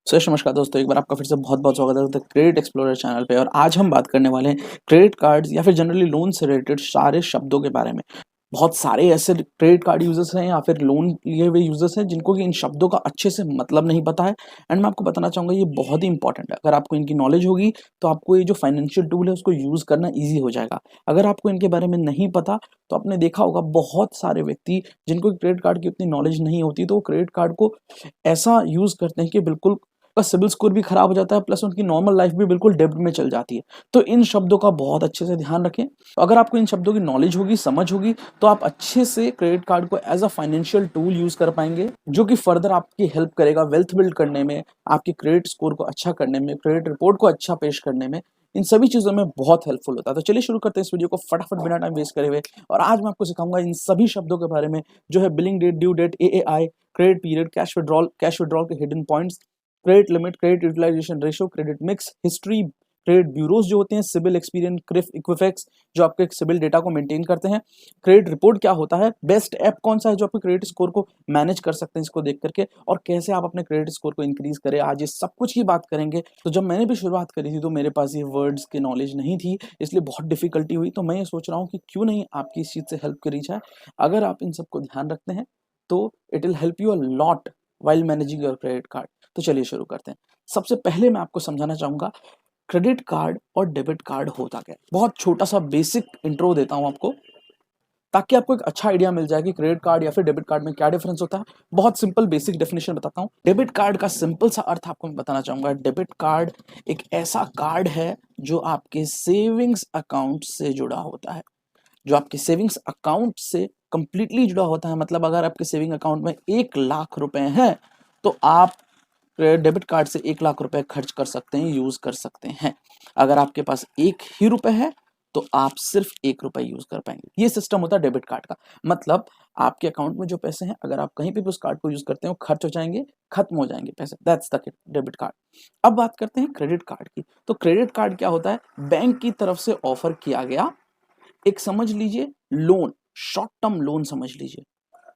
नमस्कार दोस्तों, एक बार आपका फिर से बहुत-बहुत स्वागत है द क्रेडिट एक्सप्लोरर चैनल पे। और आज हम बात करने वाले हैं क्रेडिट कार्ड्स या फिर जनरली लोन से रिलेटेड सारे शब्दों के बारे में। बहुत सारे ऐसे क्रेडिट कार्ड यूज़र्स हैं या फिर लोन लिए हुए यूज़र्स हैं जिनको कि इन शब्दों का अच्छे से मतलब नहीं पता है। एंड मैं आपको बताना चाहूँगा ये बहुत ही इंपॉर्टेंट है। अगर आपको इनकी नॉलेज होगी तो आपको ये जो फाइनेंशियल टूल है उसको यूज़ करना ईज़ी हो जाएगा। अगर आपको इनके बारे में नहीं पता तो आपने देखा होगा बहुत सारे व्यक्ति जिनको क्रेडिट कार्ड की उतनी नॉलेज नहीं होती तो वो क्रेडिट कार्ड को ऐसा यूज़ करते हैं कि बिल्कुल का सिबिल स्कोर भी खराब हो जाता है, प्लस उनकी नॉर्मल लाइफ भी बिल्कुल डेब्ट में चल जाती है। तो इन शब्दों का बहुत अच्छे से ध्यान रखें। अगर आपको इन शब्दों की नॉलेज होगी, समझ होगी, तो आप अच्छे से क्रेडिट कार्ड को as a financial tool use कर पाएंगे, जो कि फर्दर आपकी हेल्प करेगा वेल्थ बिल्ड करने में, आपके क्रेडिट स्कोर को अच्छा करने में, क्रेडिट रिपोर्ट को अच्छा पेश करने में। इन सभी चीजों में बहुत हेल्पफुल होता है। तो चलिए शुरू करते हैं इस वीडियो को फटाफट बिना टाइम वेस्ट करे हुए। और आज मैं आपको सिखाऊंगा इन सभी शब्दों के बारे में, जो है billing date, due date, AAI, credit period, cash withdrawal के hidden points, credit limit, credit utilisation ratio, credit mix, history, credit bureaus जो होते हैं, सिबिल एक्सपीरियंस, क्रिफ इक्विफेक्स जो आपके सिबिल डेटा को मेंटेन करते हैं, क्रेडिट रिपोर्ट क्या होता है, बेस्ट ऐप कौन सा है जो आपके क्रेडिट स्कोर को मैनेज कर सकते हैं इसको देख करके, और कैसे आप अपने क्रेडिट स्कोर को इंक्रीज करें। आज ये सब कुछ की बात करेंगे। तो जब मैंने भी शुरुआत करी थी तो मेरे पास ये वर्ड्स की नॉलेज नहीं थी, इसलिए बहुत डिफिकल्टी हुई। तो मैं ये सोच रहा हूँ कि क्यों नहीं आपकी इस चीज से हेल्प करी जाए। अगर आप इन सबको ध्यान रखते हैं तो it will help you a lot while managing your credit card. तो चलिए शुरू करते हैं। सबसे पहले मैं आपको समझाना चाहूंगा क्रेडिट कार्ड और डेबिट कार्ड होता क्या है। बहुत छोटा सा बेसिक इंट्रो देता हूं आपको, ताकि आपको एक अच्छा आइडिया मिल जाए कि क्रेडिट कार्ड या फिर डेबिट कार्ड में क्या डिफरेंस होता है। बहुत सिंपल बेसिक डेफिनेशन बताता हूं। डेबिट कार्ड का सिंपल सा अर्थ आपको मैं बताना चाहूंगा। डेबिट कार्ड एक ऐसा कार्ड है जो आपके सेविंग्स अकाउंट से जुड़ा होता है, जो आपके सेविंग्स अकाउंट से कंप्लीटली जुड़ा होता है। मतलब अगर आपके सेविंग अकाउंट में 1 लाख रुपए हैं तो आप डेबिट कार्ड से 1 लाख रुपए खर्च कर सकते हैं, यूज कर सकते हैं। अगर आपके पास 1 ही रुपए है तो आप सिर्फ 1 रुपए यूज कर पाएंगे। ये सिस्टम होता है डेबिट कार्ड का। मतलब आपके अकाउंट में जो पैसे हैं, अगर आप कहीं पे भी उस कार्ड को यूज करते हैं वो खर्च हो जाएंगे, खत्म हो जाएंगे पैसे। That's the debit card. अब बात करते हैं क्रेडिट कार्ड की। तो क्रेडिट कार्ड क्या होता है? बैंक की तरफ से ऑफर किया गया एक, समझ लीजिए, लोन, शॉर्ट टर्म लोन समझ लीजिए।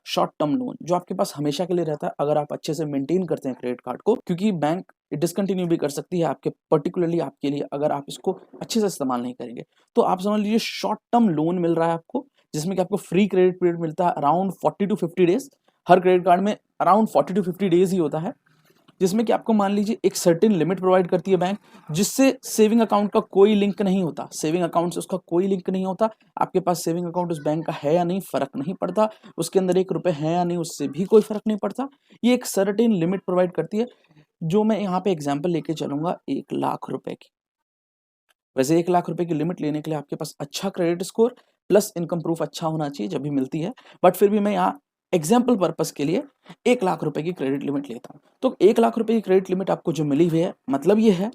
शॉर्ट टर्म लोन जो आपके पास हमेशा के लिए रहता है अगर आप अच्छे से मेंटेन करते हैं क्रेडिट कार्ड को, क्योंकि बैंक डिसकंटिन्यू भी कर सकती है आपके, पर्टिकुलरली आपके लिए, अगर आप इसको अच्छे से इस्तेमाल नहीं करेंगे। तो आप समझ लीजिए शॉर्ट टर्म लोन मिल रहा है आपको, जिसमें कि आपको फ्री क्रेडिट पीरियड मिलता है around 40 to 50 days. Her credit card में अराउंड 40 to 50 डेज ही होता है, जिसमें कि आपको मान लीजिए एक सर्टेन लिमिट प्रोवाइड करती है बैंक, जिससे सेविंग अकाउंट का कोई लिंक नहीं होता। सेविंग अकाउंट से उसका कोई लिंक नहीं होता। आपके पास सेविंग अकाउंट उस बैंक का है या नहीं, फर्क नहीं पड़ता। उसके अंदर 1 रुपए है या नहीं, उससे भी कोई फर्क नहीं पड़ता। ये एक सर्टेन लिमिट प्रोवाइड करती है, जो मैं यहाँ पे एग्जाम्पल लेके चलूंगा 1 लाख रुपए की। वैसे 1 लाख रुपए की लिमिट लेने के लिए आपके पास अच्छा credit score plus income proof अच्छा होना चाहिए, जब भी मिलती है। बट फिर भी मैं यहाँ एग्जाम्पल पर्पस के लिए 1 लाख रुपए की क्रेडिट लिमिट लेता हूँ। तो 1 लाख रुपए की क्रेडिट लिमिट आपको जो मिली हुई है, मतलब ये है,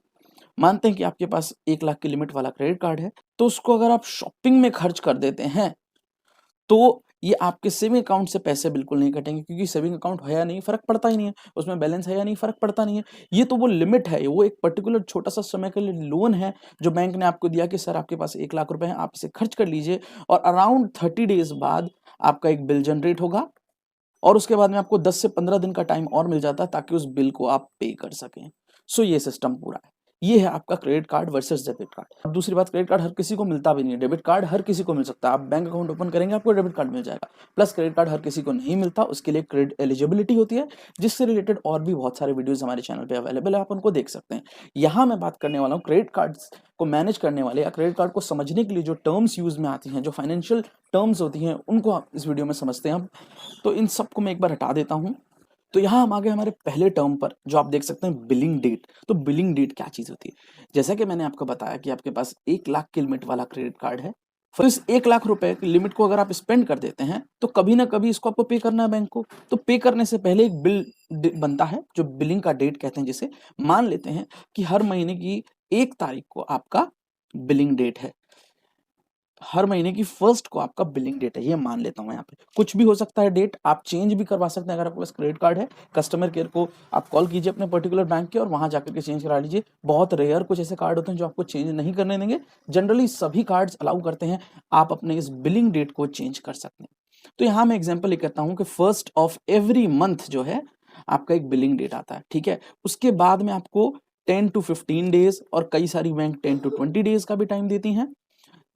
मानते हैं कि आपके पास 1 लाख की लिमिट वाला क्रेडिट कार्ड है, तो उसको अगर आप शॉपिंग में खर्च कर देते हैं तो ये आपके सेविंग अकाउंट से पैसे बिल्कुल नहीं कटेंगे, क्योंकि सेविंग अकाउंट है या नहीं फर्क पड़ता ही नहीं है, उसमें बैलेंस है या नहीं फर्क पड़ता नहीं है। ये तो वो लिमिट है, वो एक पर्टिकुलर छोटा सा समय के लिए लोन है जो बैंक ने आपको दिया कि सर आपके पास 1 लाख रुपए हैं, आप इसे खर्च कर लीजिए, और अराउंड 30 डेज बाद आपका एक बिल जनरेट होगा, और उसके बाद में आपको 10 से 15 दिन का टाइम और मिल जाता है ताकि उस बिल को आप पे कर सकें। सो ये सिस्टम पूरा है। ये है आपका credit card versus debit card. अब दूसरी बात, क्रेडिट कार्ड हर किसी को मिलता भी नहीं है, डेबिट कार्ड हर किसी को मिल सकता है। आप बैंक अकाउंट ओपन करेंगे आपको डेबिट कार्ड मिल जाएगा। प्लस क्रेडिट कार्ड हर किसी को नहीं मिलता, उसके लिए क्रेडिट एलिजिबिलिटी होती है, जिससे रिलेटेड और भी बहुत सारे वीडियोस हमारे चैनल पे अवेलेबल है, आप उनको देख सकते हैं। यहाँ मैं बात करने वाला हूँ क्रेडिट कार्ड को मैनेज करने वाले या क्रेडिट कार्ड को समझने के लिए जो टर्म्स यूज में आती हैं, जो फाइनेंशियल टर्म्स होती हैं, उनको आप इस वीडियो में समझते हैं हम। तो इन सबको मैं एक बार हटा देता हूँ। तो यहाँ हम आ गए हमारे पहले टर्म पर, जो आप देख सकते हैं बिलिंग डेट। तो बिलिंग डेट क्या चीज होती है? जैसा कि मैंने आपको बताया कि आपके पास 1 लाख की लिमिट वाला क्रेडिट कार्ड है, फिर इस 1 लाख रुपए की लिमिट को अगर आप स्पेंड कर देते हैं तो कभी ना कभी इसको आपको पे करना है बैंक को। तो पे करने से पहले एक बिल बनता है, जो बिलिंग का डेट कहते हैं, जिसे मान लेते हैं कि हर महीने की 1 तारीख को आपका बिलिंग डेट है, हर महीने की फर्स्ट को आपका बिलिंग डेट है, ये मान लेता हूँ। यहाँ पे कुछ भी हो सकता है डेट, आप चेंज भी करवा सकते हैं। अगर आपके पास क्रेडिट कार्ड है, कस्टमर केयर को आप कॉल कीजिए अपने पर्टिकुलर बैंक के, और वहां जाकर के चेंज करा लीजिए। बहुत रेयर कुछ ऐसे कार्ड होते हैं जो आपको चेंज नहीं करने देंगे। जनरली सभी कार्ड्स अलाउ करते हैं आप अपने इस बिलिंग डेट को चेंज कर सकते हैं। तो यहाँ मैं एग्जाम्पल ये कहता हूँ कि 1st of every month जो है, आपका एक बिलिंग डेट आता है, ठीक है। उसके बाद में आपको 10 to 15 डेज और कई सारी बैंक 10 to 20 डेज का भी टाइम देती हैं,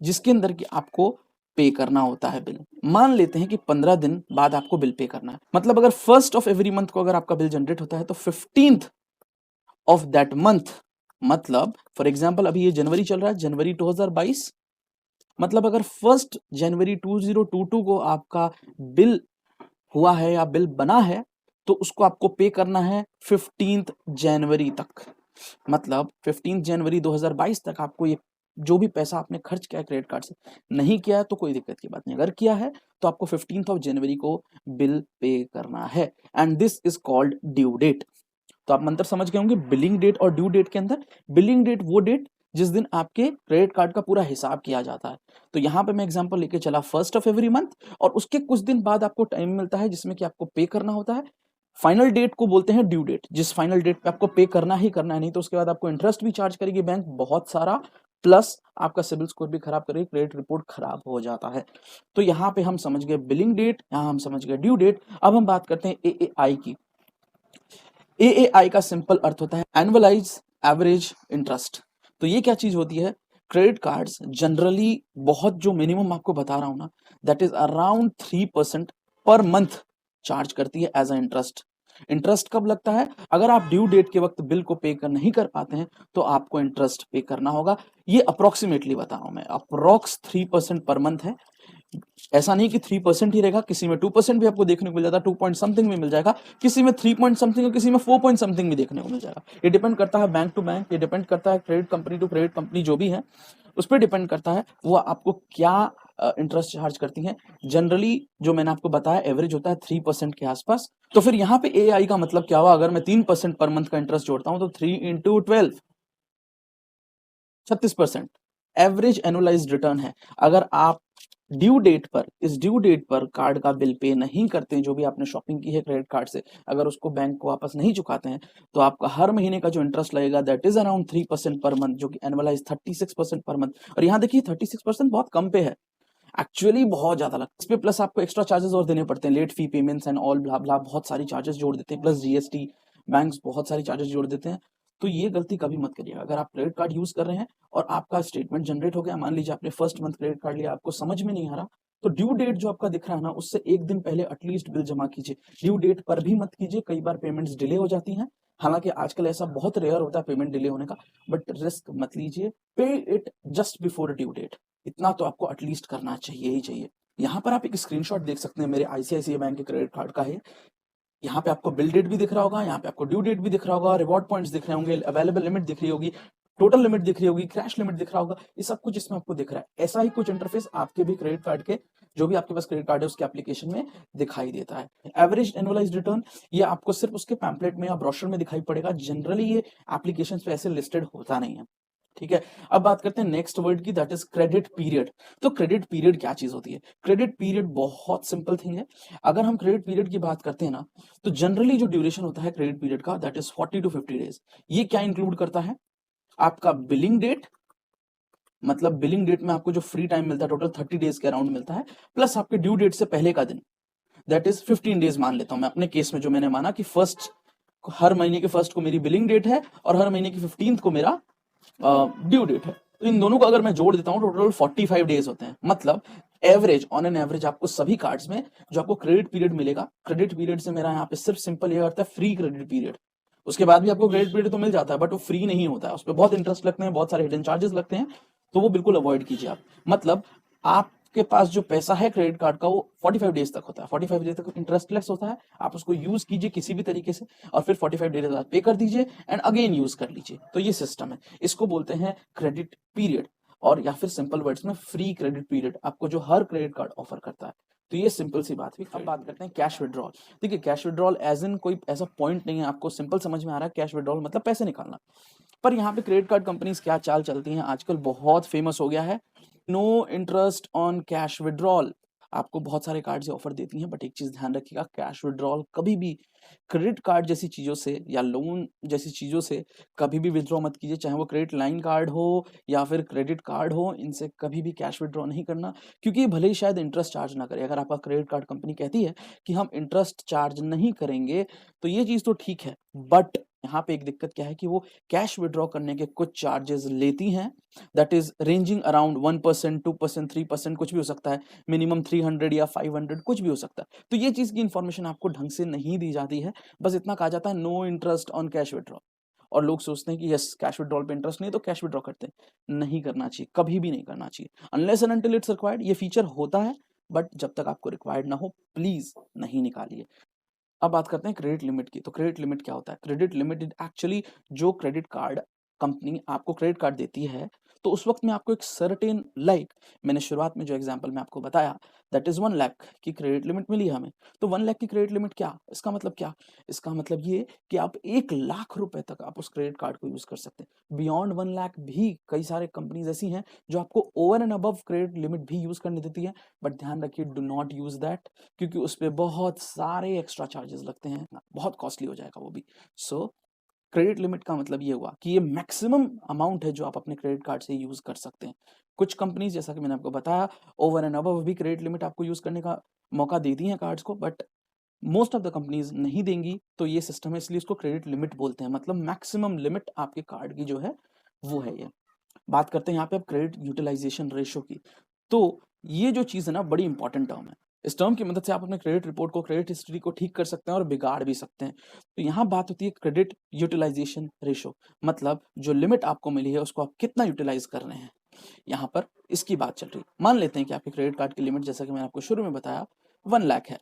जिसके अंदर कि आपको पे करना होता है बिल। मान लेते हैं कि 15 दिन बाद आपको बिल पे करना है, मतलब अगर 1st ऑफ एवरी मंथ को अगर आपका बिल जनरेट होता है तो 15th ऑफ दैट मंथ, मतलब फॉर एग्जांपल अभी ये जनवरी चल रहा है, जनवरी 2022, मतलब अगर 1 जनवरी 2022 को आपका बिल हुआ है या बिल बना है तो उसको आपको पे करना है 15th जनवरी तक, मतलब 15 जनवरी 2022 तक आपको ये जो भी पैसा आपने खर्च किया क्रेडिट कार्ड से, नहीं किया है तो कोई दिक्कत की बात नहीं, अगर किया है तो आपको 15th ऑफ जनवरी को बिल पे करना है, and this is called due date. तो आप मंत्र समझ गए होंगे बिलिंग डेट और ड्यू डेट के अंदर। बिलिंग डेट वो डेट जिस दिन आपके क्रेडिट कार्ड का पूरा हिसाब किया जाता है। तो यहाँ पे मैं एग्जांपल लेके चला 1st ऑफ एवरी मंथ, और उसके कुछ दिन बाद आपको टाइम मिलता है जिसमें कि आपको पे करना होता है। फाइनल डेट को बोलते हैं ड्यू डेट, जिस फाइनल डेट पे आपको पे करना ही करना है, नहीं तो उसके बाद आपको इंटरेस्ट भी चार्ज करेगी बैंक बहुत सारा, प्लस आपका सिबिल स्कोर भी खराब करेगी, क्रेडिट रिपोर्ट खराब हो जाता है। तो यहाँ पे हम समझ गए बिलिंग डेट, यहाँ हम समझ गए ड्यू डेट। अब हम बात करते हैं एएआई की। एएआई का सिंपल अर्थ होता है एनुअलाइज एवरेज इंटरेस्ट। तो ये क्या चीज होती है? क्रेडिट कार्ड्स जनरली बहुत जो मिनिमम आपको बता रहा हूं ना, that is around 3% per month charge करती है एज अ इंटरेस्ट। इंटरेस्ट कब लगता है? अगर आप ड्यू डेट के वक्त बिल को पे कर नहीं कर पाते हैं तो आपको इंटरेस्ट पे करना होगा। ये अप्रोक्सीमेटली बता रहा हूं मैं, अप्रोक्स 3% पर मंथ है। ऐसा नहीं कि 3% ही रहेगा, किसी में 2% भी आपको देखने को मिल जाता है, 2 पॉइंट समथिंग भी मिल जाएगा, किसी में 3 पॉइंट समथिंग और किसी में 4 पॉइंट समथिंग भी देखने को मिल जाएगा। ये डिपेंड करता है बैंक टू बैंक, ये डिपेंड करता है credit company to credit company, जो भी है उस पर डिपेंड करता है वो आपको क्या इंटरेस्ट चार्ज करती है। जनरली जो मैंने आपको बताया एवरेज होता है 3% के आसपास। तो फिर यहाँ पे एआई का मतलब क्या हुआ? अगर मैं 3% पर मंथ का इंटरेस्ट जोड़ता हूं तो 3 इंटू 12 36% एवरेज एनुअलाइज्ड रिटर्न है। अगर आप ड्यू डेट पर, इस ड्यू डेट पर कार्ड का बिल पे नहीं करते हैं, जो भी आपने शॉपिंग की है क्रेडिट कार्ड से, अगर उसको बैंक को वापस नहीं चुकाते हैं, तो आपका हर महीने का जो इंटरेस्ट लगेगा that is around 3% per month, जो कि एनुअलाइज 36% पर मंथ। और यहाँ देखिए 36% बहुत कम पे है, एक्चुअली बहुत ज्यादा लगता है इस पे, प्लस आपको एक्स्ट्रा चार्जेस और देने पड़ते हैं, late fee payments and all blah blah, बहुत सारी चार्जेस जोड़ देते हैं, प्लस जीएसटी, बैंक्स बहुत सारी चार्जेस जोड़ देते हैं। तो ये गलती कभी मत करिएगा। अगर आप क्रेडिट कार्ड यूज कर रहे हैं और आपका स्टेटमेंट जनरेट हो गया, मान लीजिए आपने 1st मंथ क्रेडिट कार्ड लिया, आपको समझ में नहीं आ रहा, तो ड्यू डेट जो आपका दिख रहा है ना, उससे एक दिन पहले एटलीस्ट बिल जमा कीजिए। ड्यू डेट पर भी मत कीजिए, कई बार पेमेंट्स डिले हो जाती हैं। हालांकि आजकल ऐसा बहुत रेयर होता है पेमेंट डिले होने का, बट रिस्क मत लीजिए। Pay it just before due date, इतना तो आपको एटलीस्ट करना चाहिए ही चाहिए। यहाँ पर आप एक स्क्रीनशॉट देख सकते हैं, मेरे आईसीआईसीआई बैंक के क्रेडिट कार्ड का है। यहाँ पे आपको बिल डेट भी दिख रहा होगा, यहाँ पे आपको ड्यू डेट भी दिख रहा होगा, रिवॉर्ड पॉइंट्स दिख रहे होंगे, अवेलेबल लिमिट दिख रही होगी, टोटल लिमिट दिख रही होगी, क्रैश लिमिट दिख रहा होगा, ये सब कुछ इसमें आपको दिख रहा है। ऐसा ही कुछ इंटरफेस आपके भी क्रेडिट कार्ड के, जो भी आपके पास क्रेडिट कार्ड है उसके एप्लीकेशन में दिखाई देता है। एवरेज एनुअलाइज्ड रिटर्न ये आपको सिर्फ उसके पैम्पलेट में या ब्रोशर में दिखाई पड़ेगा, जनरली ये एप्लीकेशन पे ऐसे लिस्टेड होता नहीं है, ठीक है। अब बात करते हैं नेक्स्ट वर्ड की, दैट इज क्रेडिट पीरियड। तो क्रेडिट पीरियड क्या चीज होती है? क्रेडिट पीरियड बहुत सिंपल थिंग है। अगर हम क्रेडिट पीरियड की बात करते हैं ना, तो जनरली जो ड्यूरेशन होता है क्रेडिट पीरियड का दैट इज 40 to 50 डेज। ये क्या इंक्लूड करता है? आपका बिलिंग डेट, मतलब बिलिंग डेट में आपको जो फ्री टाइम मिलता है टोटल 30 डेज के अराउंड मिलता है, प्लस आपके ड्यू डेट से पहले का दिन, दैट इज 15 डेज मान लेता हूं मैं अपने केस में, जो मैंने माना कि फर्स्ट, हर महीने के फर्स्ट को मेरी बिलिंग डेट है और हर महीने की 15th को मेरा ड्यू डेट है। तो इन दोनों को अगर मैं जोड़ देता हूं टोटल 45 डेज होते हैं। मतलब एवरेज, ऑन एन एवरेज आपको सभी कार्ड्स में जो आपको क्रेडिट पीरियड मिलेगा, क्रेडिट पीरियड से मेरा यहाँ पे सिर्फ सिंपल ये अर्थ है फ्री क्रेडिट पीरियड। उसके बाद भी आपको क्रेडिट पीरियड तो मिल जाता है, बट वो फ्री नहीं होता है, उस पर बहुत इंटरेस्ट लगते हैं, बहुत सारे हिडन चार्जेस लगते हैं, तो वो बिल्कुल अवॉइड कीजिए आप। मतलब आपके पास जो पैसा है क्रेडिट कार्ड का वो 45 डेज तक होता है, 45 डेज तक इंटरेस्टलेस होता है, आप उसको यूज कीजिए किसी भी तरीके से, और फिर 45 डेज बाद पे कर दीजिए एंड अगेन यूज कर लीजिए। तो ये सिस्टम है, इसको बोलते हैं क्रेडिट पीरियड, और या फिर सिंपल वर्ड्स में फ्री क्रेडिट पीरियड, आपको जो हर क्रेडिट कार्ड ऑफर करता है। तो ये सिंपल सी बात हुई। अब बात करते हैं कैश विड्रॉल। देखिए कैश विड्रॉल एज इन कोई ऐसा पॉइंट नहीं है, आपको सिंपल समझ में आ रहा है, कैश विड्रॉल मतलब पैसे निकालना। पर यहाँ पे क्रेडिट कार्ड कंपनीज क्या चाल चलती हैं आजकल, बहुत फेमस हो गया है, no interest on cash withdrawal. आपको बहुत सारे कार्ड से ऑफर देती हैं, बट एक चीज ध्यान रखिएगा, कैश विड्रॉल कभी भी क्रेडिट कार्ड जैसी चीज़ों से या लोन जैसी चीज़ों से कभी भी विथड्रॉ मत कीजिए, चाहे वो क्रेडिट लाइन कार्ड हो या फिर क्रेडिट कार्ड हो, इनसे कभी भी कैश विथड्रॉ नहीं करना, क्योंकि ये भले ही शायद इंटरेस्ट चार्ज ना करे। अगर आपका क्रेडिट कार्ड कंपनी कहती है कि हम इंटरेस्ट चार्ज नहीं करेंगे, तो ये चीज़ तो ठीक है, बट यहाँ पे एक दिक्कत क्या है कि वो कैश विथड्रॉ करने के कुछ चार्जेस लेती हैं, दैट इज रेंजिंग अराउंड 1%, 2%, 3%, कुछ भी हो सकता है, मिनिमम 300 या 500 कुछ भी हो सकता है। तो ये चीज़ की इन्फॉर्मेशन आपको ढंग से नहीं दी जाती है, बस इतना कहा जाता है no interest on cash withdraw, और लोग सोचते हैं कि यस कैश विथड्रॉल पे इंटरेस्ट नहीं है तो कैश विथड्रॉ करते हैं। नहीं करना चाहिए, कभी भी नहीं करना चाहिए, unless and until it's required. ये फीचर होता है, बट जब तक आपको रिक्वायर्ड ना हो प्लीज नहीं निकालिए। अब बात करते हैं क्रेडिट लिमिट की। तो क्रेडिट लिमिट क्या होता है? क्रेडिट लिमिट इज एक्चुअली जो क्रेडिट कार्ड कंपनी आपको क्रेडिट कार्ड देती है, तो उस वक्त में आपको एक सर्टेन मैंने शुरुआत में जो एग्जांपल में आपको बताया, दैट इज 1 लाख की क्रेडिट लिमिट मिली है हमें। तो 1 लाख की क्रेडिट लिमिट क्या, इसका मतलब क्या? इसका मतलब ये कि आप 1 लाख रुपए तक आप उस क्रेडिट कार्ड को यूज कर सकते हैं। बियॉन्ड 1 लाख भी कई सारे कंपनीज ऐसी हैं जो आपको over and above credit limit भी यूज करने देती है, बट ध्यान रखिए डू नॉट यूज दैट, क्योंकि उस पर बहुत सारे एक्स्ट्रा चार्जेस लगते हैं, बहुत कॉस्टली हो जाएगा वो भी। सो क्रेडिट लिमिट का मतलब ये हुआ कि ये मैक्सिमम अमाउंट है जो आप अपने क्रेडिट कार्ड से यूज कर सकते हैं। कुछ कंपनीज जैसा कि मैंने आपको बताया ओवर एंड अबव भी क्रेडिट लिमिट आपको यूज करने का मौका देती हैं कार्ड्स को, but most of the companies नहीं देंगी। तो ये सिस्टम है, इसलिए इसको क्रेडिट लिमिट बोलते हैं, मतलब मैक्सिमम लिमिट आपके कार्ड की जो है वो है ये। बात करते हैं यहाँ पे अब क्रेडिट यूटिलाइजेशन रेशो की। तो ये जो चीज़ है ना बड़ी इंपॉर्टेंट टर्म है। इस टर्म की मदद से आप अपने क्रेडिट रिपोर्ट को, क्रेडिट हिस्ट्री को ठीक कर सकते हैं और बिगाड़ भी सकते हैं। तो यहाँ बात होती है क्रेडिट यूटिलाइजेशन रेशो, मतलब जो लिमिट आपको मिली है उसको आप कितना यूटिलाइज कर रहे हैं, यहाँ पर इसकी बात चल रही है। मान लेते हैं कि आपके क्रेडिट कार्ड की लिमिट, जैसा कि मैंने आपको शुरू में बताया, 1 लाख है।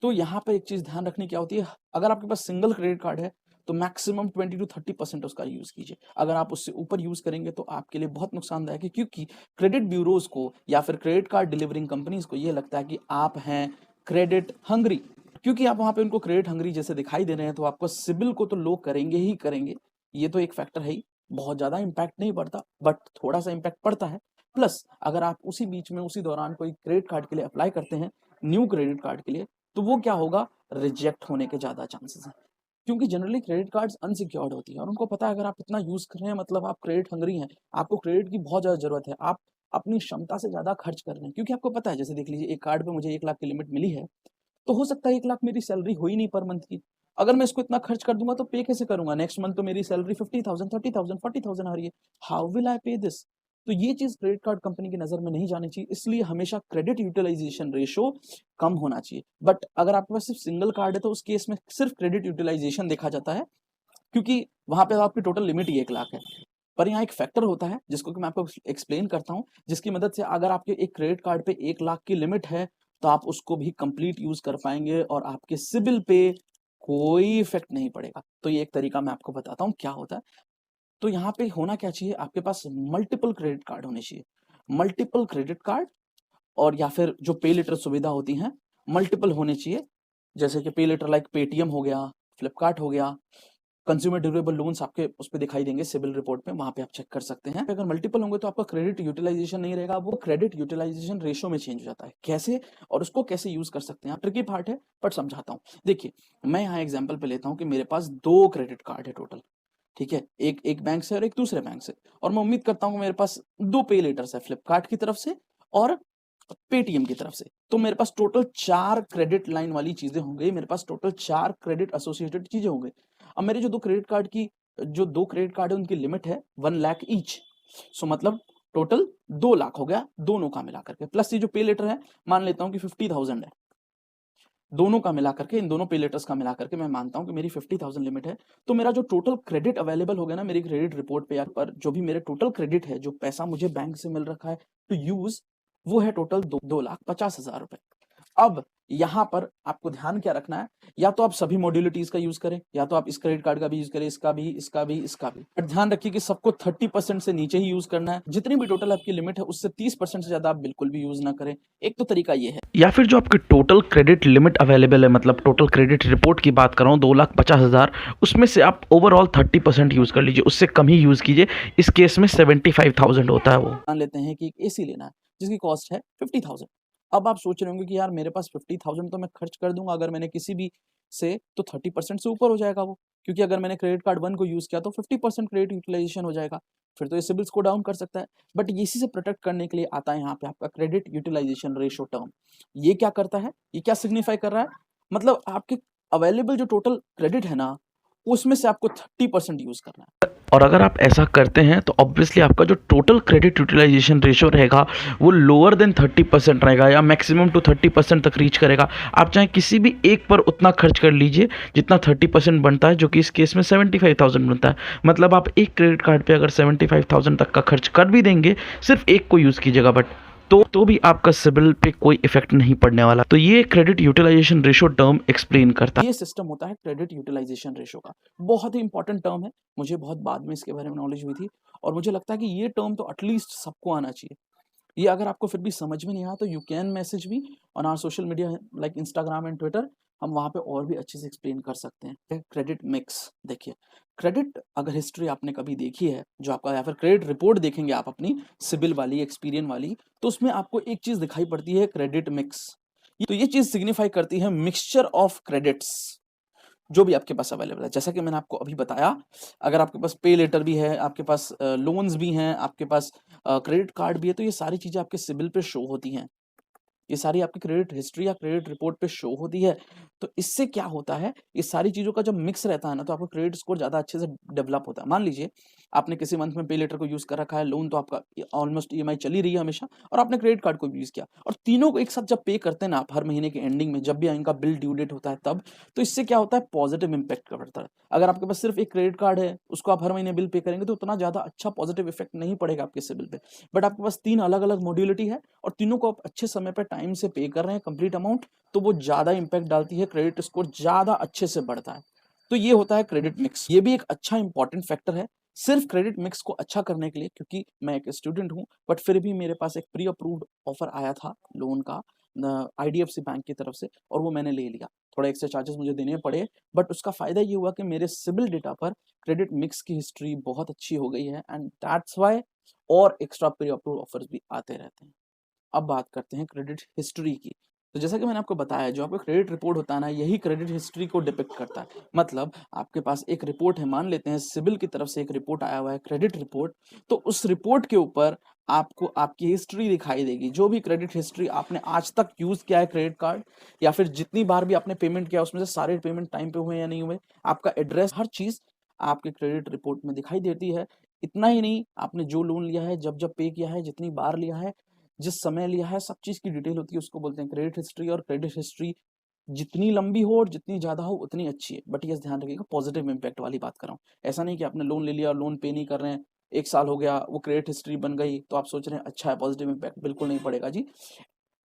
तो यहाँ पर एक चीज ध्यान रखनी क्या होती है, अगर आपके पास सिंगल क्रेडिट कार्ड है तो मैक्सिमम 20 to 30% उसका यूज कीजिए। अगर आप उससे ऊपर यूज करेंगे तो आपके लिए बहुत नुकसानदायक है, क्योंकि क्रेडिट ब्यूरोज को या फिर क्रेडिट कार्ड डिलीवरिंग कंपनीज को ये लगता है कि आप हैं क्रेडिट हंग्री, क्योंकि आप वहां पे उनको क्रेडिट हंग्री जैसे दिखाई दे रहे हैं, तो आपको सिबिल को तो लो करेंगे ही करेंगे। ये तो एक फैक्टर है ही, बहुत ज्यादा इंपैक्ट नहीं पड़ता, बट थोड़ा सा इंपैक्ट पड़ता है। प्लस अगर आप उसी बीच में उसी दौरान कोई क्रेडिट कार्ड के लिए अप्लाई करते हैं, न्यू क्रेडिट कार्ड के लिए, तो वो क्या होगा, रिजेक्ट होने के ज्यादा चांसेस हैं, क्योंकि जनरली क्रेडिट कार्ड्स अनसिक्योर्ड होती है और उनको पता है अगर आप इतना यूज कर रहे हैं मतलब आप क्रेडिट हंग्री हैं, आपको क्रेडिट की बहुत ज्यादा जरूरत है, आप अपनी क्षमता से ज्यादा खर्च कर रहे हैं, क्योंकि आपको पता है, जैसे देख लीजिए एक कार्ड पे मुझे 1 लाख की लिमिट मिली है, तो हो सकता है 1 लाख मेरी सैलरी हो ही नहीं पर मंथ की। अगर मैं इसको इतना खर्च कर दूंगा तो पे कैसे करूंगा? नेक्स्ट मंथ तो मेरी सैलरी 50,000, 30,000, 40,000 आ रही है, हाउ विल आई पे दिस? तो ये चीज क्रेडिट कार्ड कंपनी की नजर में नहीं जानी चाहिए, इसलिए हमेशा क्रेडिट यूटिलाइजेशन रेशो कम होना चाहिए। बट अगर आपके पास सिर्फ सिंगल कार्ड है तो उस केस में सिर्फ क्रेडिट यूटिलाइजेशन देखा जाता है, क्योंकि वहां पे आपकी टोटल लिमिट ही 1 लाख है। पर यहाँ एक फैक्टर होता है जिसको कि मैं आपको एक्सप्लेन करता हूँ, जिसकी मदद से अगर आपके एक क्रेडिट कार्ड पे 1 लाख की लिमिट है तो आप उसको भी कंप्लीट यूज कर पाएंगे और आपके सिबिल पे कोई इफेक्ट नहीं पड़ेगा। तो ये एक तरीका मैं आपको बताता हूँ क्या होता है। तो यहाँ पे होना क्या चाहिए, आपके पास मल्टीपल क्रेडिट कार्ड होने चाहिए, मल्टीपल क्रेडिट कार्ड, और या फिर जो पे लेटर सुविधा होती है मल्टीपल होने चाहिए, जैसे कि पे लेटर लाइक पेटीएम हो गया, फ्लिपकार्ट हो गया, कंज्यूमर ड्यूरेबल लोन्स आपके उस पे दिखाई देंगे सिबिल रिपोर्ट पे, वहां पे आप चेक कर सकते हैं। अगर मल्टीपल होंगे तो आपका क्रेडिट यूटिलाइजेशन नहीं रहेगा, वो क्रेडिट यूटिलाइजेशन रेशो में चेंज हो जाता है। कैसे और उसको कैसे यूज कर सकते हैं, ट्रिकी पार्ट है बट समझाता हूँ। देखिए मैं यहाँ एग्जाम्पल पे लेता हूँ कि मेरे पास 2 क्रेडिट कार्ड है टोटल, ठीक है, एक एक बैंक से और एक दूसरे बैंक से, और मैं उम्मीद करता हूँ मेरे पास 2 पे लेटर्स है, फ्लिपकार्ट की तरफ से और पेटीएम की तरफ से। तो मेरे पास टोटल 4 क्रेडिट लाइन वाली चीजें हो गई, मेरे पास टोटल 4 क्रेडिट एसोसिएटेड चीजें हो गई। अब मेरे जो 2 क्रेडिट कार्ड की जो 2 क्रेडिट कार्ड है उनकी लिमिट है 1 लाख ईच, सो मतलब टोटल 2 लाख हो गया दोनों का मिलाकर के, प्लस ये जो पे लेटर है मान लेता हूँ कि 50,000 है, दोनों का मिलाकर के, इन दोनों पे लेटर्स का मिलाकर के मैं मानता हूं कि मेरी 50,000 लिमिट है। तो मेरा जो टोटल क्रेडिट अवेलेबल हो गया ना मेरी क्रेडिट रिपोर्ट पे या पर, जो भी मेरे टोटल क्रेडिट है, जो पैसा मुझे बैंक से मिल रखा है टू यूज, वो है टोटल 2,50,000 रुपए। अब यहाँ पर आपको ध्यान क्या रखना है, या तो आप सभी मॉड्यूलिटीज का यूज करें, या तो आप इस क्रेडिट कार्ड का भी यूज करें, इसका भी, इसका भी, इसका भी, बट ध्यान रखिए कि सबको 30% से नीचे ही यूज करना है। जितनी भी टोटल आपकी लिमिट है उससे 30% से ज्यादा आप बिल्कुल भी यूज ना करें। एक तो तरीका ये है, या फिर जो आपकी टोटल क्रेडिट लिमिट अवेलेबल है, मतलब टोटल क्रेडिट रिपोर्ट की बात कर रहा हूँ 2,50,000, उसमें से आप ओवरऑल 30% यूज़ कर लीजिए, उससे कम ही यूज़ कीजिए। इस केस में 75,000 होता है वो। मान लेते हैं कि एक एसी लेना है जिसकी कॉस्ट है 50,000। अब आप सोच रहे होंगे कि यार मेरे पास 50,000 तो मैं खर्च कर दूंगा अगर मैंने किसी भी से तो 30% से ऊपर हो जाएगा वो, क्योंकि अगर मैंने क्रेडिट कार्ड 1 को यूज़ किया तो 50% क्रेडिट यूटिलाइजेशन हो जाएगा, फिर तो ये सिबिल स्कोर डाउन कर सकता है। बट इसी से प्रोटेक्ट करने के लिए आता है यहाँ पे आपका क्रेडिट यूटिलाइजेशन रेशो टर्म। ये क्या करता है, ये क्या सिग्निफाई कर रहा है, मतलब आपके अवेलेबल जो टोटल क्रेडिट है ना, उसमें से आपको 30% यूज़ करना है। और अगर आप ऐसा करते हैं तो ऑब्वियसली आपका जो टोटल क्रेडिट यूटिलाइजेशन रेशियो रहेगा वो लोअर देन 30% रहेगा या मैक्सिमम टू 30% तक रीच करेगा। आप चाहे किसी भी एक पर उतना खर्च कर लीजिए जितना 30% बनता है, जो कि इस केस में 75,000 बनता है। मतलब आप एक क्रेडिट कार्ड पे अगर 75,000 तक का खर्च कर भी देंगे सिर्फ एक को यूज़ कीजिएगा, बट तो भी आपका सिबिल पे कोई इफेक्ट नहीं पड़ने वाला। तो ये credit utilisation ratio term explain करता है। ये सिस्टम होता है क्रेडिट यूटिलाइजेशन रेशो का, बहुत ही इंपॉर्टेंट टर्म है, मुझे बहुत बाद में इसके बारे में नॉलेज हुई थी, और मुझे लगता है कि ये टर्म तो एटलीस्ट सबको आना चाहिए। ये अगर आपको फिर भी समझ में नहीं आया तो you can message me on our social media like Instagram and Twitter, हम वहाँ पे और भी अच्छे से एक्सप्लेन कर सकते हैं। क्रेडिट मिक्स देखिए, क्रेडिट अगर हिस्ट्री आपने कभी देखी है जो आपका, या फिर क्रेडिट रिपोर्ट देखेंगे आप अपनी सिबिल वाली, एक्सपीरियन वाली, तो उसमें आपको एक चीज दिखाई पड़ती है, क्रेडिट मिक्स। तो ये चीज सिग्निफाई करती है मिक्सचर ऑफ क्रेडिट्स जो भी आपके पास अवेलेबल है। जैसा कि मैंने आपको अभी बताया, अगर आपके पास पे लेटर भी है, आपके पास लोन्स भी हैं, आपके पास क्रेडिट कार्ड भी है, तो ये सारी चीजें आपके सिबिल पे शो होती हैं, ये सारी आपकी क्रेडिट हिस्ट्री या क्रेडिट रिपोर्ट पे शो होती है। तो इससे क्या होता है, ये सारी चीज़ों का जब मिक्स रहता है ना, तो आपका क्रेडिट स्कोर ज़्यादा अच्छे से डेवलप होता है। मान लीजिए आपने किसी मंथ में पे लेटर को यूज़ कर रखा है, लोन तो आपका ऑलमोस्ट ईएमआई चली रही है हमेशा, और आपने क्रेडिट कार्ड को भी यूज़ किया, और तीनों को एक साथ जब पे करते हैं ना आप हर महीने के एंडिंग में, जब भी इनका बिल ड्यू डेट होता है तब, तो इससे क्या होता है, पॉजिटिव इम्पैक्ट पड़ता है। अगर आपके पास सिर्फ एक क्रेडिट कार्ड है, उसको आप हर महीने बिल पे करेंगे तो उतना ज़्यादा अच्छा पॉजिटिव इफेक्ट नहीं पड़ेगा आपके सिबिल पे। बट आपके पास 3 अलग-अलग मॉड्यूलिटी है और तीनों को आप अच्छे समय पे टाइम से पे कर रहे हैं कंप्लीट अमाउंट, तो वो ज़्यादा इम्पैक्ट डालती है, क्रेडिट स्कोर ज़्यादा अच्छे से बढ़ता है। तो ये होता है क्रेडिट मिक्स, ये भी एक अच्छा इंपॉर्टेंट फैक्टर है सिर्फ क्रेडिट मिक्स को अच्छा करने के लिए, क्योंकि मैं एक स्टूडेंट हूँ, बट फिर भी मेरे पास एक प्री अप्रूव्ड ऑफर आया था लोन का आईडीएफसी बैंक की तरफ से, और वो मैंने ले लिया। थोड़े एक्स्ट्रा चार्जेस मुझे देने पड़े, बट उसका फायदा ये हुआ कि मेरे सिबिल डेटा पर क्रेडिट मिक्स की हिस्ट्री बहुत अच्छी हो गई है, एंड दैट्स वाई और एक्स्ट्रा प्री अप्रूव्ड ऑफर्स भी आते रहते हैं। अब बात करते हैं क्रेडिट हिस्ट्री की। तो जैसा कि मैंने आपको बताया, जो आपका क्रेडिट रिपोर्ट होता है ना, यही क्रेडिट हिस्ट्री को डिपिक्ट करता है। मतलब आपके पास एक रिपोर्ट है, मान लेते हैं सिबिल की तरफ से एक रिपोर्ट आया हुआ है, क्रेडिट रिपोर्ट, तो उस रिपोर्ट के ऊपर आपको आपकी हिस्ट्री दिखाई देगी, जो भी क्रेडिट हिस्ट्री आपने आज तक यूज किया है क्रेडिट कार्ड, या फिर जितनी बार भी आपने पेमेंट किया उसमें से सारे पेमेंट टाइम पे हुए या नहीं हुए, आपका एड्रेस, हर चीज आपके क्रेडिट रिपोर्ट में दिखाई देती है। इतना ही नहीं, आपने जो लोन लिया है, जब जब पे किया है, जितनी बार लिया है, जिस समय लिया है, सब चीज़ की डिटेल होती है, उसको बोलते हैं क्रेडिट हिस्ट्री। और क्रेडिट हिस्ट्री जितनी लंबी हो और जितनी ज़्यादा हो उतनी अच्छी है, बट ये ध्यान रखिएगा, पॉजिटिव इम्पैक्ट वाली बात कर रहा हूँ। ऐसा नहीं कि आपने लोन ले लिया और लोन पे नहीं कर रहे हैं, 1 साल हो गया, वो क्रेडिट हिस्ट्री बन गई, तो आप सोच रहे हैं अच्छा है पॉजिटिव इम्पैक्ट, बिल्कुल नहीं पड़ेगा जी।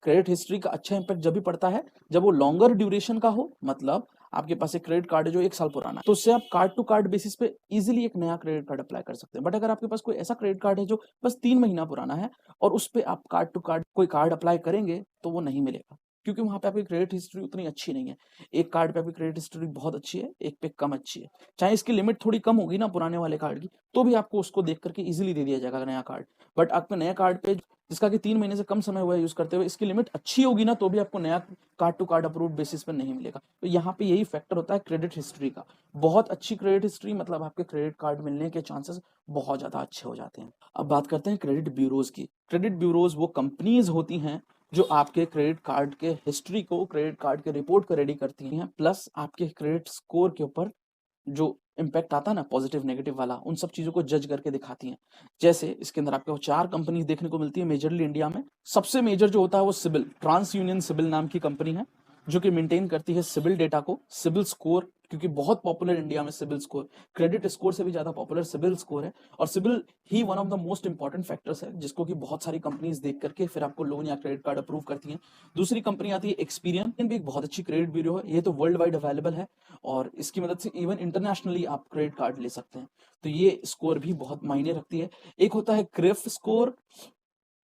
क्रेडिट हिस्ट्री का अच्छा इम्पैक्ट जब भी पड़ता है जब वो लॉन्गर ड्यूरेशन का हो, मतलब आपके पास एक क्रेडिट कार्ड है जो 1 साल पुराना है, तो उससे आप कार्ड टू कार्ड बेसिस पे इजीली एक नया क्रेडिट कार्ड अप्लाई कर सकते हैं। बट अगर आपके पास कोई ऐसा क्रेडिट कार्ड है जो बस 3 महीना पुराना है और उस पे आप कार्ड टू कार्ड कोई कार्ड अप्लाई करेंगे, तो वो नहीं मिलेगा, क्योंकि वहां पे आपकी क्रेडिट हिस्ट्री उतनी अच्छी नहीं है। एक कार्ड पे आपकी क्रेडिट हिस्ट्री बहुत अच्छी है, एक पे कम अच्छी है। चाहे इसकी लिमिट थोड़ी कम होगी ना पुराने वाले कार्ड की, तो भी आपको उसको देख करके इजीली दे दिया जाएगा नया कार्ड। बट आपके नए कार्ड पे, जिसका कि 3 महीने से कम समय हुआ है यूज करते हुए, इसकी लिमिट अच्छी होगी ना, तो भी आपको नया card to card approved basis पर नहीं मिलेगा। तो यहाँ पे यही फैक्टर होता है क्रेडिट हिस्ट्री का। बहुत अच्छी क्रेडिट हिस्ट्री मतलब आपके क्रेडिट कार्ड मिलने के चांसेस बहुत ज्यादा अच्छे हो जाते हैं। अब बात करते हैं क्रेडिट ब्यूरोज की। क्रेडिट ब्यूरोज वो कंपनीज होती हैं जो आपके क्रेडिट कार्ड के हिस्ट्री को, क्रेडिट कार्ड के रिपोर्ट को रेडी करती हैं, प्लस आपके क्रेडिट स्कोर के ऊपर जो इम्पैक्ट आता है ना, पॉजिटिव नेगेटिव वाला, उन सब चीजों को जज करके दिखाती हैं। जैसे इसके अंदर आपको 4 कंपनीज देखने को मिलती है मेजरली इंडिया में। सबसे मेजर जो होता है वो सिबिल, ट्रांस यूनियन सिबिल नाम की कंपनी है, जो कि मेंटेन करती है सिबिल डेटा को, सिबिल स्कोर, क्योंकि बहुत पॉपुलर इंडिया में सिबिल स्कोर, क्रेडिट स्कोर से भी ज्यादा पॉपुलर सिबिल स्कोर है। और CIBIL he one of the most important factors है, जिसको कि बहुत सारी कंपनीज देख करके फिर आपको लोन या क्रेडिट कार्ड अप्रूव करती हैं। दूसरी कंपनी आती है एक्सपीरियन, भी एक बहुत अच्छी क्रेडिट ब्यूरो है, ये तो वर्ल्ड वाइड अवेलेबल है, और इसकी मदद से इवन इंटरनेशनली आप क्रेडिट कार्ड ले सकते हैं। तो ये स्कोर भी बहुत मायने रखती है। एक होता है क्रिफ स्कोर,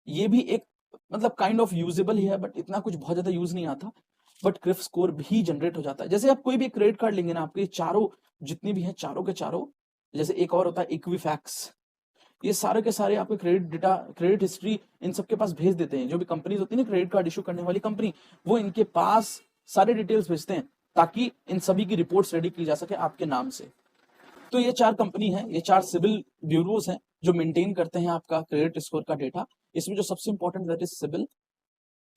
ये भी एक मतलब काइंड ऑफ यूजेबल ही है, बट इतना कुछ बहुत ज्यादा यूज नहीं आता, बट क्रिफ स्कोर भी जनरेट हो जाता है। जैसे आप कोई भी क्रेडिट कार्ड लेंगे ना, आपके चारों जितनी भी हैं, चारों के चारों, जैसे एक और होता है इक्विफैक्स, ये सारे के सारे आपके credit data, credit history in सबके पास भेज देते हैं। जो भी कंपनीज होती है ना क्रेडिट कार्ड इशू करने वाली कंपनी, वो इनके पास सारे डिटेल्स भेजते हैं, ताकि इन सभी की रिपोर्ट्स रेडी की जा सके आपके नाम से। तो ये 4 कंपनी है, ये 4 सिविल ब्यूरोज हैं जो मेंटेन करते हैं आपका क्रेडिट स्कोर का डेटा। इसमें जो सबसे इंपॉर्टेंट दैट इज सिविल।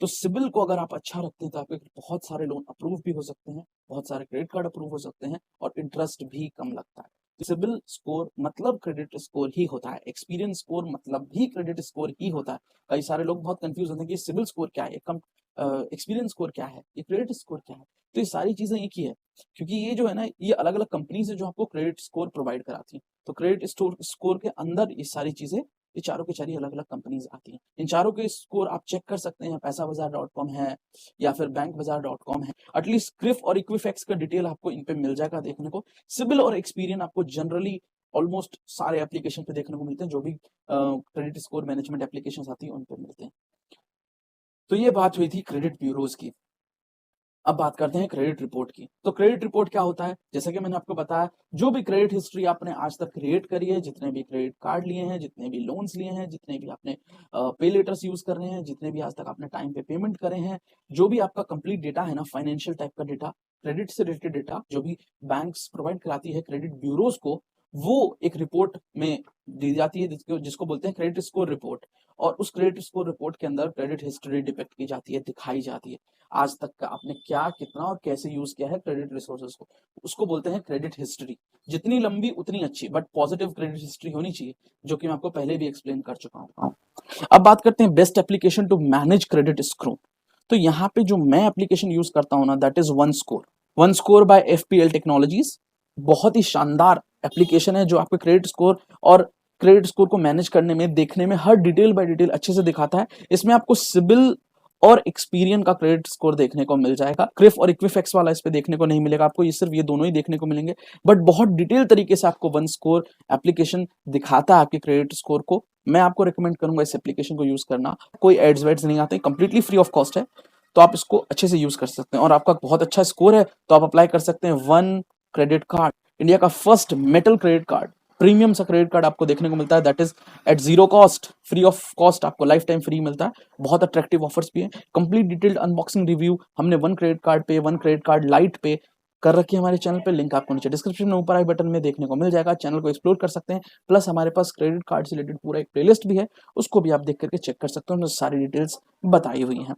तो सिबिल को अगर आप अच्छा रखते हैं तो आपके बहुत सारे लोन अप्रूव भी हो सकते हैं, बहुत सारे क्रेडिट कार्ड अप्रूव हो सकते हैं और इंटरेस्ट भी कम लगता है। तो सिबिल स्कोर मतलब क्रेडिट स्कोर ही होता है, एक्सपीरियंस स्कोर मतलब भी क्रेडिट स्कोर ही होता है। कई सारे लोग बहुत कंफ्यूज होते हैं कि सिबिल स्कोर क्या है, कम एक्सपीरियंस स्कोर क्या है, ये क्रेडिट स्कोर क्या है। तो ये सारी चीजें एक ही है, क्योंकि ये जो है ना ये अलग अलग कंपनीज है जो आपको क्रेडिट स्कोर प्रोवाइड कराती है। तो क्रेडिट स्कोर के अंदर ये सारी चीजें, ये चारों की चारी अलग अलग कंपनीज आती हैं। इन चारों के स्कोर आप चेक कर सकते हैं, पैसा बाजार.com है या फिर बैंक बाजार.com है। एटलीस्ट क्रिफ और इक्विफैक्स का डिटेल आपको इन पे मिल जाएगा देखने को। सिबिल और एक्सपीरियन आपको जनरली ऑलमोस्ट सारे एप्लीकेशन पे देखने को मिलते हैं, जो भी क्रेडिट स्कोर मैनेजमेंट एप्लीकेशन आती है उन पे मिलते हैं। तो ये बात हुई थी क्रेडिट ब्यूरोज की। अब बात करते हैं क्रेडिट रिपोर्ट की। तो क्रेडिट रिपोर्ट क्या होता है, जैसा कि मैंने आपको बताया, जो भी क्रेडिट हिस्ट्री आपने आज तक क्रिएट करी है, जितने भी क्रेडिट कार्ड लिए हैं, जितने भी लोन्स लिए हैं, जितने भी आपने पे लेटर्स यूज कर रहे हैं, जितने भी आज तक आपने टाइम पे पेमेंट करे हैं, जो भी आपका कंप्लीट डेटा है ना, फाइनेंशियल टाइप का डेटा, क्रेडिट से रिलेटेड डेटा जो भी बैंक्स प्रोवाइड कराती है क्रेडिट ब्यूरोज को, वो एक रिपोर्ट में दी जाती है जिसको बोलते हैं क्रेडिट स्कोर रिपोर्ट। और उस क्रेडिट स्कोर रिपोर्ट के अंदर क्रेडिट हिस्ट्री डिपिक्ट की जाती है, दिखाई जाती है। आज तक का आपने क्या, कितना और कैसे यूज किया है क्रेडिट रिसोर्सेज को, उसको बोलते हैं क्रेडिट हिस्ट्री। जितनी लंबी उतनी अच्छी, बट पॉजिटिव क्रेडिट हिस्ट्री होनी चाहिए, जो कि मैं आपको पहले भी एक्सप्लेन कर चुका हूँ। अब बात करते हैं best application to manage credit score. तो यहाँ पे जो मैं एप्लीकेशन यूज करता हूँ ना, that is one score. One score bye FPL technologies. बहुत ही शानदार एप्लीकेशन है जो आपके क्रेडिट स्कोर और क्रेडिट स्कोर को मैनेज करने में, देखने में हर डिटेल बाय डिटेल अच्छे से दिखाता है। इसमें आपको सिबिल और एक्सपीरियन का क्रेडिट स्कोर देखने को मिल जाएगा। क्रिफ और इक्विफैक्स वाला इस पे देखने को नहीं मिलेगा आपको, ये सिर्फ ये दोनों ही देखने को मिलेंगे। बट बहुत डिटेल तरीके से आपको वन स्कोर एप्लीकेशन दिखाता है आपके क्रेडिट स्कोर को। मैं आपको रिकमेंड करूंगा इस एप्लीकेशन को यूज करना। कोई एड्स वेड्स नहीं आते, कंप्लीटली फ्री ऑफ कॉस्ट है, तो आप इसको अच्छे से यूज कर सकते हैं। और आपका बहुत अच्छा स्कोर है तो आप अप्लाई कर सकते हैं वन क्रेडिट कार्ड, इंडिया का first metal credit card, premium सा क्रेडिट कार्ड आपको देखने को मिलता है, that is at zero cost, free of cost, आपको लाइफ टाइम फ्री मिलता है। बहुत अट्रैक्टिव ऑफर्स भी है। कंप्लीट डिटेल्ड अनबॉक्सिंग रिव्यू हमने वन क्रेडिट कार्ड पे, वन क्रेडिट कार्ड लाइट पे कर रखी है हमारे चैनल पे। लिंक आपको नीचे डिस्क्रिप्शन में ऊपर आई बटन में देखने को मिल जाएगा। चैनल को एक्सप्लोर कर सकते हैं। प्लस हमारे पास क्रेडिट कार्ड से रिलेटेड पूरा एक प्लेलिस्ट भी है, उसको भी आप देख करके चेक कर सकते हो, सारी डिटेल्स बताई हुई हैं।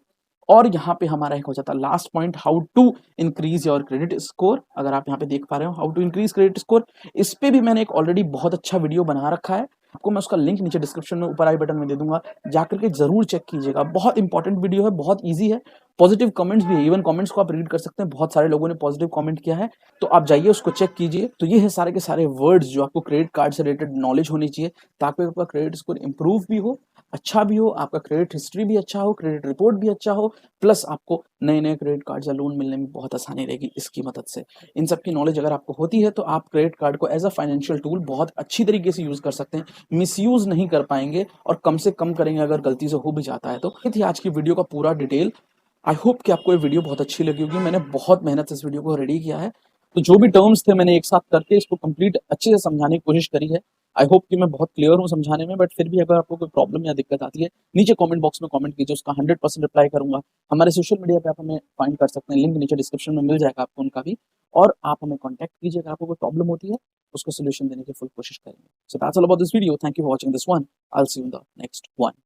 और यहाँ पे हमारा एक हो जाता है last point, how to increase your credit score. अगर आप यहाँ पे देख पा रहे हो how to increase credit score, इस पे भी मैंने एक ऑलरेडी बहुत अच्छा वीडियो बना रखा है। आपको मैं उसका लिंक नीचे डिस्क्रिप्शन में ऊपर आई बटन में दे दूंगा, जाकर के जरूर चेक कीजिएगा। बहुत इंपॉर्टेंट वीडियो है, बहुत ईजी है, पॉजिटिव कमेंट्स भी है, इवन कमेंट्स को आप रीड कर सकते हैं, बहुत सारे लोगों ने पॉजिटिव कमेंट किया है, तो आप जाइए उसको चेक कीजिए। तो ये है सारे के सारे वर्ड्स जो आपको क्रेडिट कार्ड से रिलेटेड नॉलेज होनी चाहिए, ताकि आपका क्रेडिट स्कोर इंप्रूव भी हो, अच्छा भी हो, आपका क्रेडिट हिस्ट्री भी अच्छा हो, क्रेडिट रिपोर्ट भी अच्छा हो, प्लस आपको नए नए क्रेडिट कार्ड या लोन मिलने में बहुत आसानी रहेगी इसकी मदद से। इन सब की नॉलेज अगर आपको होती है तो आप क्रेडिट कार्ड को एज अ फाइनेंशियल टूल बहुत अच्छी तरीके से यूज कर सकते हैं, मिसयूज नहीं कर पाएंगे और कम से कम करेंगे अगर गलती से हो भी जाता है तो। ये थी आज की वीडियो का पूरा डिटेल। आई होप कि आपको ये वीडियो बहुत अच्छी लगी होगी। मैंने बहुत मेहनत से इस वीडियो को रेडी किया है, तो जो भी टर्म्स थे मैंने एक साथ करके इसको कंप्लीट अच्छे से समझाने की कोशिश करी है। आई होप कि मैं बहुत क्लियर हूँ समझाने में, बट फिर भी अगर आपको कोई प्रॉब्लम या दिक्कत आती है, नीचे कमेंट बॉक्स में कमेंट कीजिए, उसका 100% रिप्लाई करूंगा। हमारे सोशल मीडिया पे आप हमें फाइंड कर सकते हैं, लिंक नीचे डिस्क्रिप्शन में मिल जाएगा आपको उनका भी। और आप हमें कॉन्टैक्ट कीजिए अगर आपको कोई प्रॉब्लम होती है, उसको सोल्यूशन देने की फुल कोशिश करेंगे। So that's all about this video. Thank you for watching this one. I will see you in the next one.